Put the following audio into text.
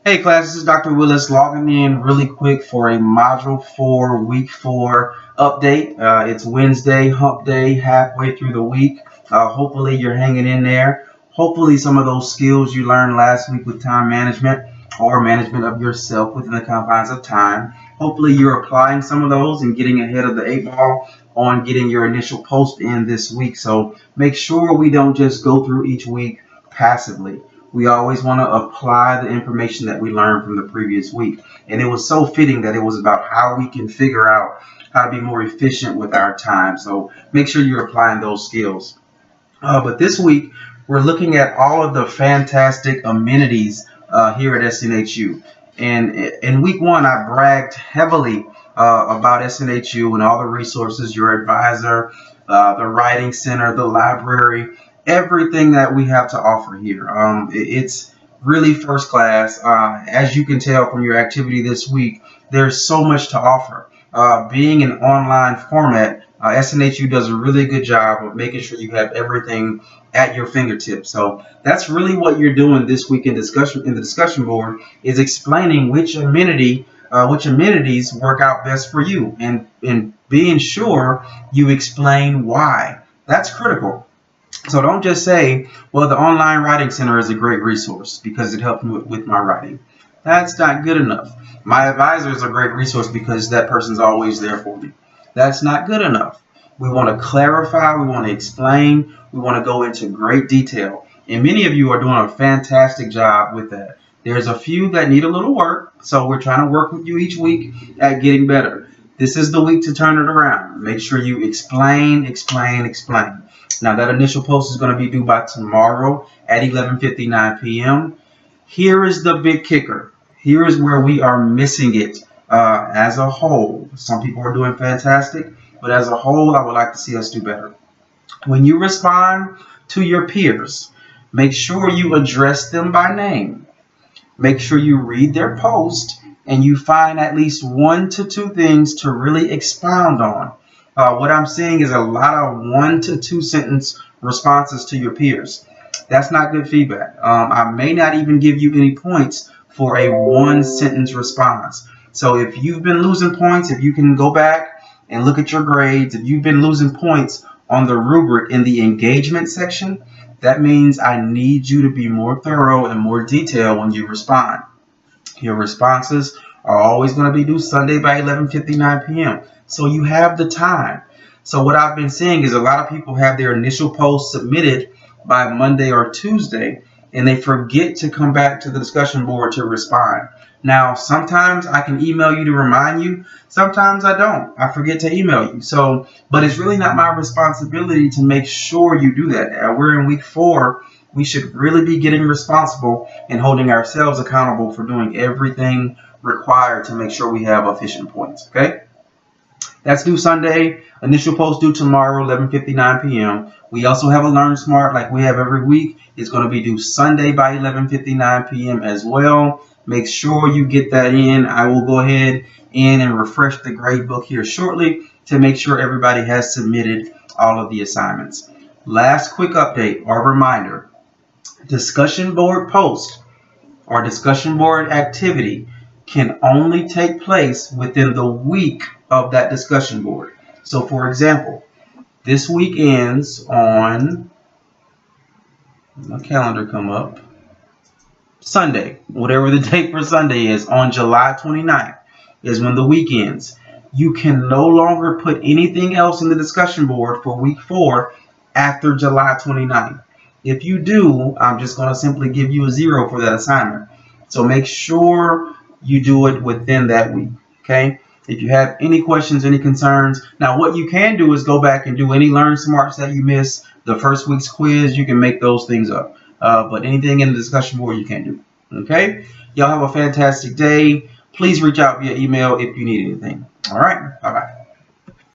Hey class, this is Dr. Willis logging in really quick for a Module 4, Week 4 update. It's Wednesday, hump day, halfway through the week. Hopefully you're hanging in there. Hopefully some of those skills you learned last week with time management or management of yourself within the confines of time. Hopefully you're applying some of those and getting ahead of the 8 ball on getting your initial post in this week. So make sure we don't just go through each week passively. We always want to apply the information that we learned from the previous week. And it was so fitting that it was about how we can figure out how to be more efficient with our time. So make sure you're applying those skills. But this week, we're looking at all of the fantastic amenities here at SNHU. And in week 1, I bragged heavily about SNHU and all the resources, your advisor, the writing center, the library, everything that we have to offer here. It's really first class. As you can tell from your activity this week, there's so much to offer. Being an online format, SNHU does a really good job of making sure you have everything at your fingertips. So that's really what you're doing this week in the discussion board, is explaining which amenities work out best for you, and being sure you explain why. That's critical. So don't just say, well, the online writing center is a great resource because it helped me with my writing. That's not good enough. My advisor is a great resource because that person's always there for me. That's not good enough. We want to clarify, we want to explain, we want to go into great detail. And many of you are doing a fantastic job with that. There's a few that need a little work, so we're trying to work with you each week at getting better. This is the week to turn it around. Make sure you explain. Now, that initial post is going to be due by tomorrow at 11:59 p.m. Here is the big kicker. Here is where we are missing it as a whole. Some people are doing fantastic, but as a whole, I would like to see us do better. When you respond to your peers, make sure you address them by name. Make sure you read their post and you find at least 1 to 2 things to really expound on. What I'm seeing is a lot of 1 to 2 sentence responses to your peers. That's not good feedback. I may not even give you any points for a 1 sentence response. So if you've been losing points, if you can go back and look at your grades, if you've been losing points on the rubric in the engagement section, that means I need you to be more thorough and more detailed when you respond. Your responses are always going to be due Sunday by 11:59 p.m. So you have the time. So what I've been seeing is a lot of people have their initial post submitted by Monday or Tuesday, and they forget to come back to the discussion board to respond. Now, sometimes I can email you to remind you. Sometimes I don't. I forget to email you. So, but it's really not my responsibility to make sure you do that. We're in week 4. We should really be getting responsible and holding ourselves accountable for doing everything required to make sure we have efficient points. Okay? That's due Sunday. Initial post due tomorrow, 11:59 p.m. We also have a Learn Smart like we have every week. It's going to be due Sunday by 11:59 p.m. as well. Make sure you get that in. I will go ahead and refresh the grade book here shortly to make sure everybody has submitted all of the assignments. Last quick update or reminder. Discussion board post or discussion board activity can only take place within the week of that discussion board. So for example, this week ends on, my calendar come up, Sunday, whatever the date for Sunday is, on July 29th is when the week ends. You can no longer put anything else in the discussion board for week 4 after July 29th. If you do, I'm just going to simply give you a 0 for that assignment. So make sure you do it within that week, okay? If you have any questions, any concerns, now what you can do is go back and do any Learn Smarts that you missed, the first week's quiz, you can make those things up. But anything in the discussion board you can't do, okay? Y'all have a fantastic day. Please reach out via email if you need anything. All right, bye-bye.